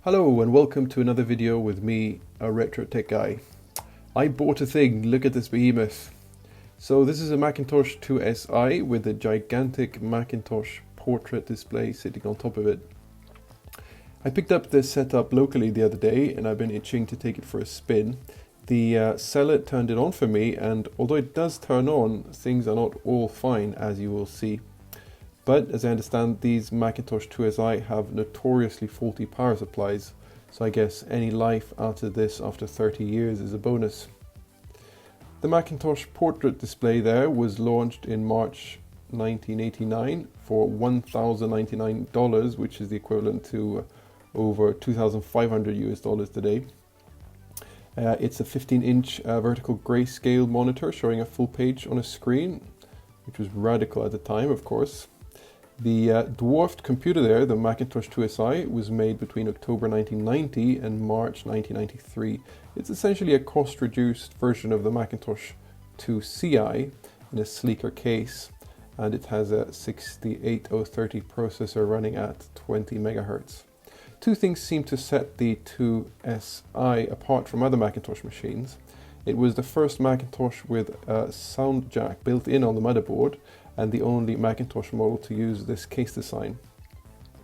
Hello and welcome to another video with me, a retro tech guy. I bought a thing, look at this behemoth. So this is a Macintosh IIsi with a gigantic Macintosh Portrait Display sitting on top of it. I picked up this setup locally the other day and I've been itching to take it for a spin. The seller turned it on for me, and although it does turn on, things are not all fine, as you will see. But as I understand, these Macintosh IIsi have notoriously faulty power supplies, so I guess any life out of this after 30 years is a bonus. The Macintosh Portrait Display there was launched in March 1989 for $1,099, which is the equivalent to over 2,500 US dollars today. It's a 15-inch vertical grayscale monitor showing a full page on a screen, which was radical at the time, of course. The dwarfed computer there, the Macintosh IIsi, was made between October 1990 and March 1993. It's essentially a cost-reduced version of the Macintosh IIci in a sleeker case, and it has a 68030 processor running at 20 MHz. Two things seem to set the IIsi apart from other Macintosh machines. It was the first Macintosh with a sound jack built in on the motherboard, and the only Macintosh model to use this case design.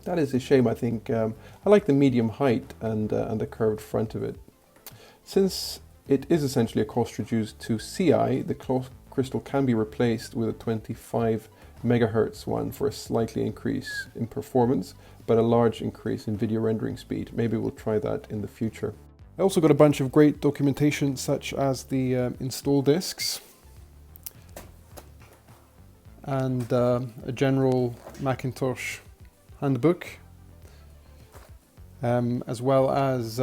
That is a shame, I think. I like the medium height and the curved front of it. Since it is essentially a cost-reduced IIci, the cloth crystal can be replaced with a 25 MHz one for a slightly increase in performance, but a large increase in video rendering speed. Maybe we'll try that in the future. I also got a bunch of great documentation, such as the install discs, and a general Macintosh handbook, as well as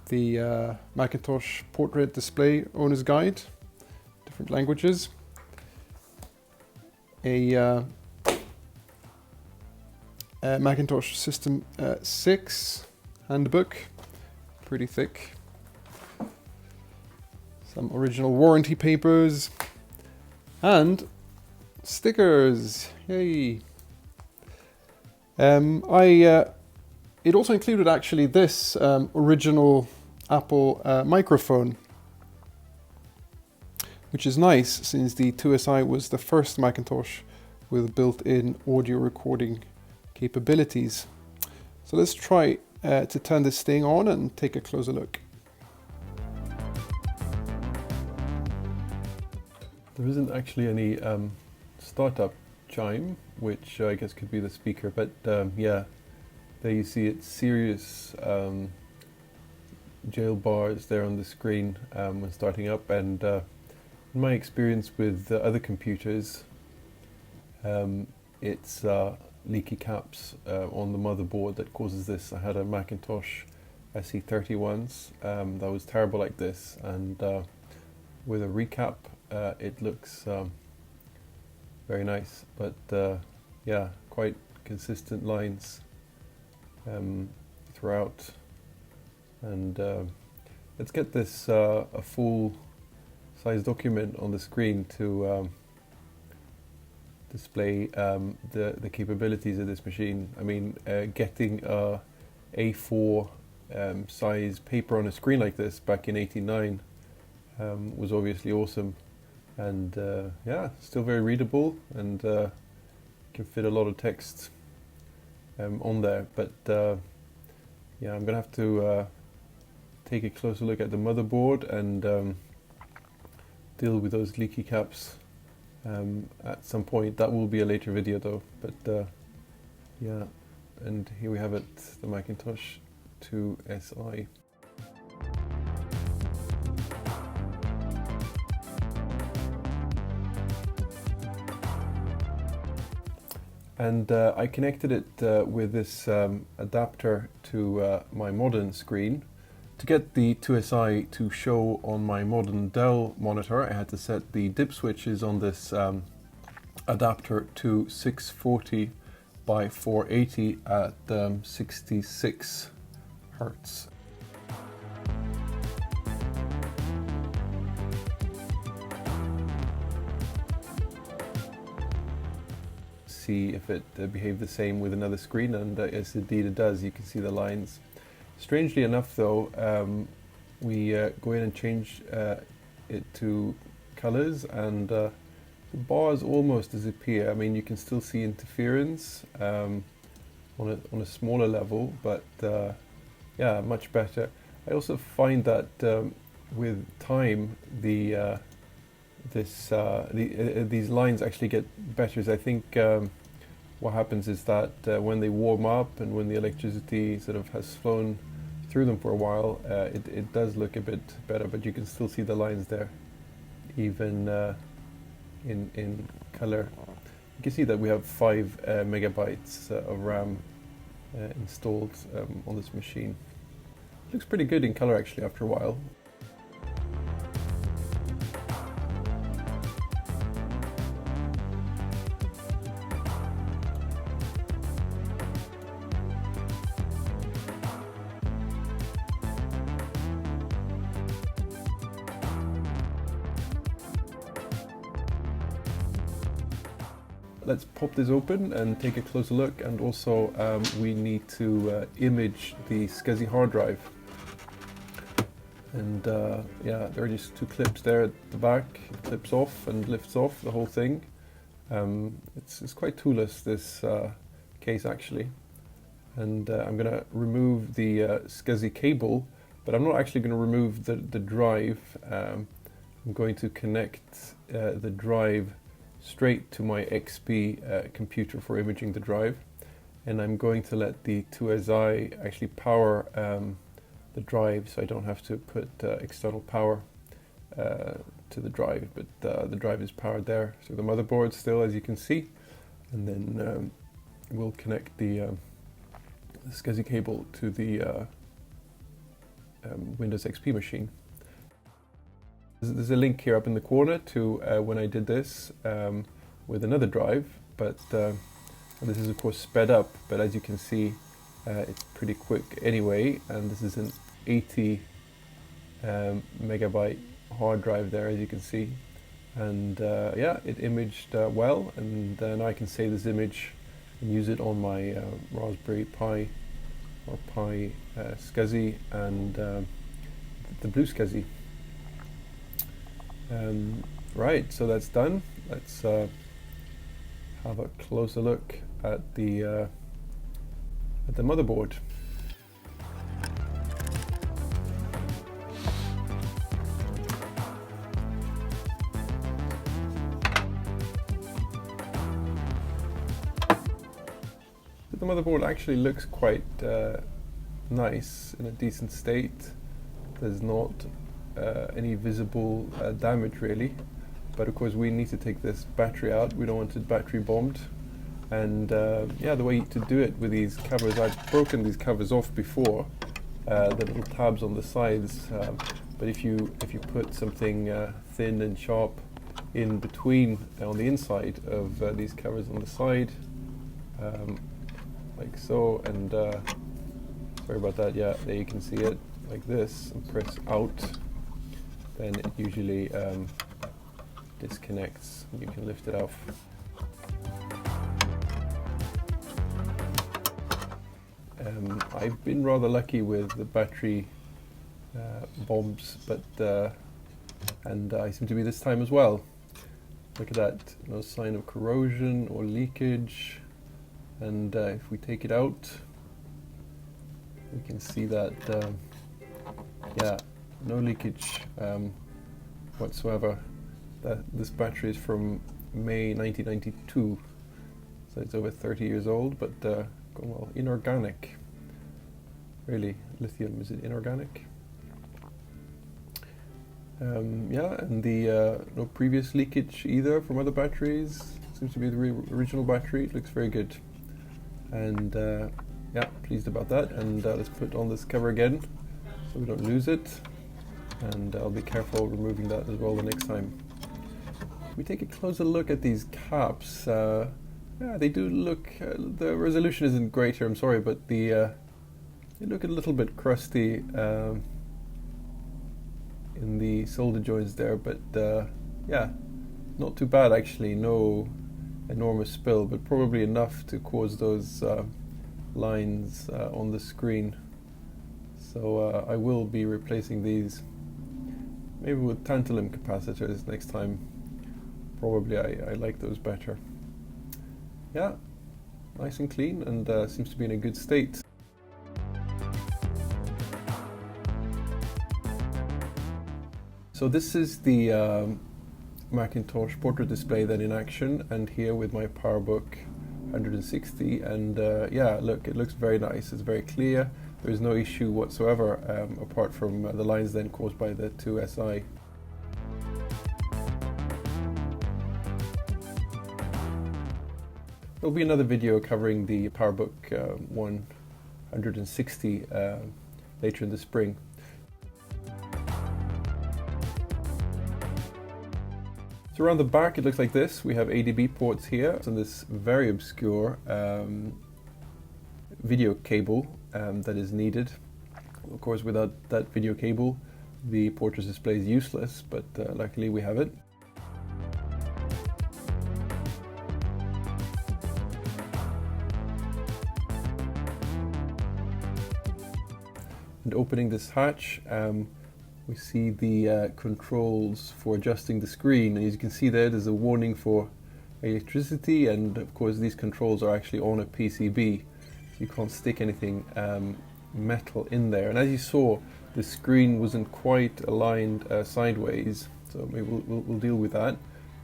the Macintosh Portrait Display Owner's Guide, different languages, a Macintosh System 6 handbook, pretty thick, some original warranty papers, and stickers, yay! It also included actually this original Apple microphone, which is nice since the IIsi was the first Macintosh with built-in audio recording capabilities. So let's try to turn this thing on and take a closer look. There isn't actually any startup chime, which I guess could be the speaker, but yeah, there you see it's serious jail bars there on the screen when starting up, and in my experience with other computers, it's leaky caps on the motherboard that causes this. I had a Macintosh SE30 once that was terrible like this, and with a recap it looks very nice, but yeah, quite consistent lines throughout. And let's get this a full size document on the screen to display the capabilities of this machine. I mean, getting a A4 size paper on a screen like this back in '89 was obviously awesome. And yeah, still very readable, and can fit a lot of text on there. But yeah, I'm gonna have to take a closer look at the motherboard and deal with those leaky caps at some point. That will be a later video though. But yeah, and here we have it, the Macintosh IIsi. And I connected it with this adapter to my modern screen. To get the IIsi to show on my modern Dell monitor, I had to set the dip switches on this adapter to 640 by 480 at 66 Hertz. see if it behaved the same with another screen, and yes, indeed it does. You can see the lines. Strangely enough, though, we go in and change it to colors, and the bars almost disappear. I mean, you can still see interference on a smaller level, but yeah, much better. I also find that with time, these lines actually get better. So I think what happens is that when they warm up and when the electricity sort of has flown through them for a while, it does look a bit better, but you can still see the lines there, even in color. You can see that we have 5 megabytes of RAM installed on this machine. It looks pretty good in color actually after a while. Let's pop this open and take a closer look, and also we need to image the SCSI hard drive. And yeah, there are just 2 clips there at the back. It clips off and lifts off the whole thing. It's quite toolless, this case actually. And I'm going to remove the SCSI cable, but I'm not actually going to remove the drive. I'm going to connect the drive straight to my XP computer for imaging the drive, and I'm going to let the IIsi actually power the drive, so I don't have to put external power to the drive, but the drive is powered there. So the motherboard still, as you can see, and then we'll connect the SCSI cable to the Windows XP machine. There's a link here up in the corner to when I did this with another drive, but this is of course sped up, but as you can see it's pretty quick anyway, and this is an 80 megabyte hard drive there, as you can see, and yeah, it imaged well, and now I can save this image and use it on my Raspberry Pi or Pi SCSI and the Blue SCSI. Right, so that's done. Let's have a closer look at the motherboard. The motherboard actually looks quite nice, in a decent state. There's not any visible damage really, but of course we need to take this battery out. We don't want it battery bombed, and yeah, the way to do it with these covers, I've broken these covers off before, the little tabs on the sides, but if you put something thin and sharp in between on the inside of these covers on the side, like so, and sorry about that, yeah, there you can see it like this, and press out, then it usually disconnects and you can lift it off. I've been rather lucky with the battery bombs, but and I seem to be this time as well. Look at that, no sign of corrosion or leakage, and if we take it out, we can see that yeah, no leakage whatsoever. This battery is from May 1992, so it's over 30 years old, but well, inorganic. Really, lithium, is it inorganic? Yeah, and the no previous leakage either from other batteries. Seems to be the original battery. It looks very good, and yeah, pleased about that. And let's put on this cover again so we don't lose it, and I'll be careful removing that as well the next time. If we take a closer look at these caps, yeah, they do look, the resolution isn't great here, I'm sorry, but they look a little bit crusty in the solder joints there, but yeah, not too bad actually. No enormous spill, but probably enough to cause those lines on the screen. So I will be replacing these, maybe with tantalum capacitors next time. Probably I like those better. Yeah, nice and clean, and seems to be in a good state. So this is the Macintosh Portrait Display then in action, and here with my PowerBook 160, and yeah, look, it looks very nice. It's very clear. There's no issue whatsoever apart from the lines then caused by the IIsi. There'll be another video covering the PowerBook 160 later in the spring. So around the back it looks like this. We have ADB ports here and this very obscure video cable that is needed. Of course, without that video cable the portrait display is useless, but luckily we have it. And opening this hatch, we see the controls for adjusting the screen, and as you can see there's a warning for electricity, and of course these controls are actually on a PCB, so you can't stick anything metal in there. And as you saw, the screen wasn't quite aligned sideways, so maybe we'll deal with that.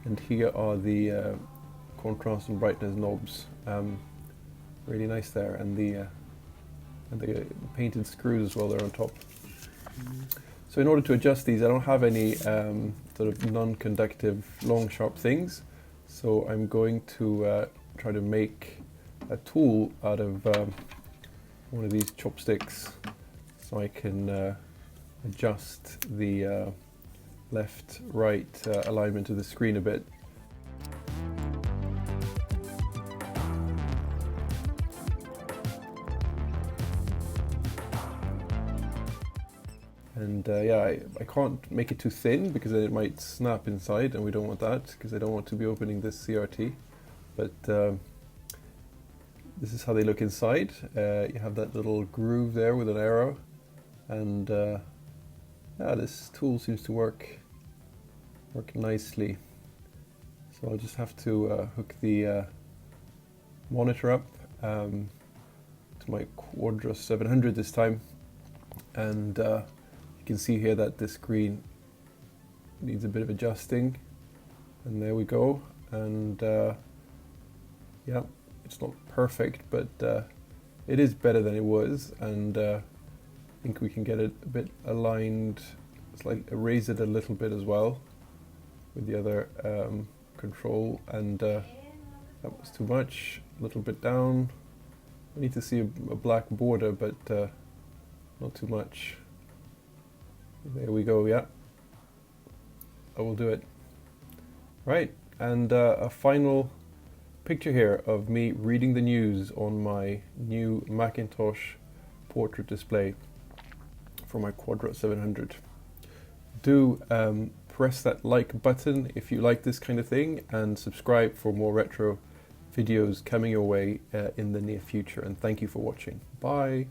And here are the contrast and brightness knobs, really nice there, and the painted screws as well there on top. So in order to adjust these, I don't have any sort of non-conductive long sharp things, so I'm going to try to make a tool out of one of these chopsticks, so I can adjust the left-right alignment of the screen a bit. And yeah, I can't make it too thin because then it might snap inside, and we don't want that because I don't want to be opening this CRT. But this is how they look inside. You have that little groove there with an arrow, and yeah, this tool seems to work nicely. So I'll just have to hook the monitor up to my Quadros 700 this time, and you can see here that the screen needs a bit of adjusting, and there we go. And yeah, it's not perfect, but it is better than it was, and I think we can get it a bit aligned. It's like erase it a little bit as well with the other control, and that was too much. A little bit down. We need to see a black border, but not too much. There we go, yeah. I will do it. Right, and a final picture here of me reading the news on my new Macintosh Portrait Display for my Quadros 700. Do press that like button if you like this kind of thing, and subscribe for more retro videos coming your way in the near future. And thank you for watching. Bye.